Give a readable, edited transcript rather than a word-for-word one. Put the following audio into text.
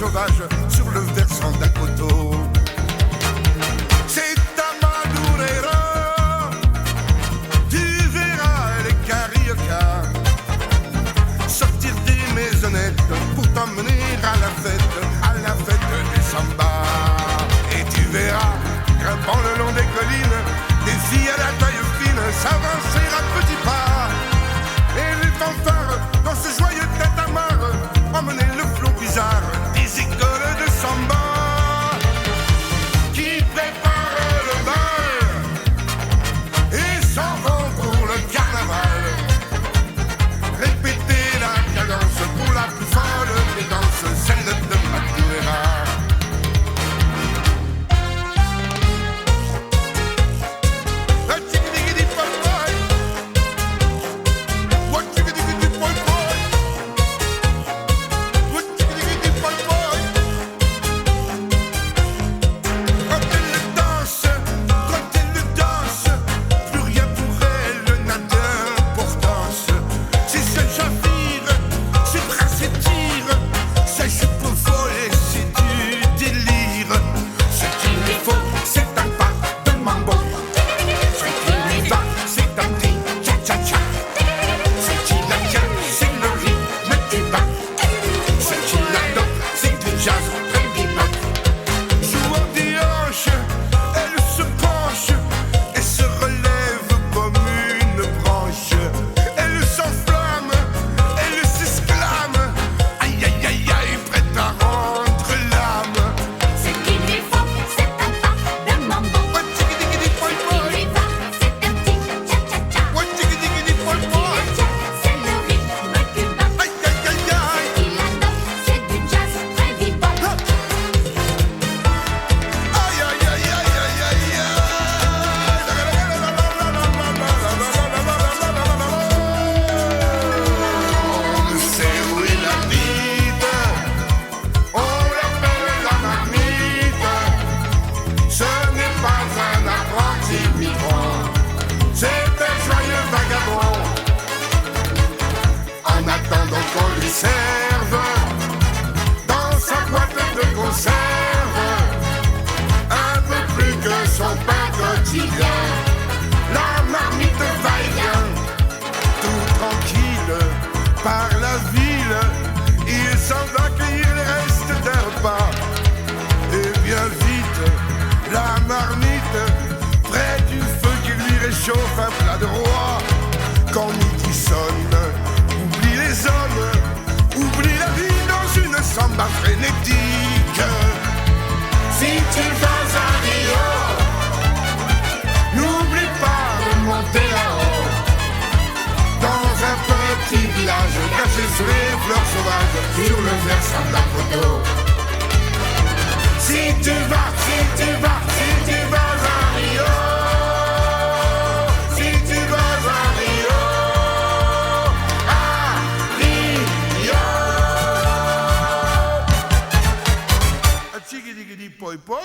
sauvage sur le versant d'un coteau. C'est à Madureira, tu verras les cariocas sortir des maisonnettes pour t'emmener à la fête des samba. Et tu verras, grimpant le long des collines, des filles à la taille fine s'avancer à petits pas. Et les fanfares dans ce joyeux tatamar emmener le flot bizarre des écoles de samba qui préparent le bal et s'en vont pour le carnaval. Répéter la cadence pour la plus folle des danses, celle de Madureira. En attendant qu'on lui serve dans sa boîte de conserve un peu plus que son pain quotidien. La marmite va-et-vient, tout tranquille par la ville. Il s'en va cueillir les restes d'un repas. Et bien vite, la marmite près du feu qui lui réchauffe un plat de roi. Quand midi sonne, oublie les hommes, oublie la vie dans une samba frénétique. Si tu vas à Rio, n'oublie pas de monter là-haut, dans un petit village caché sous les fleurs sauvages, sur le versant d'un coteau. Si tu vas à Rio, Chigidi poi poi.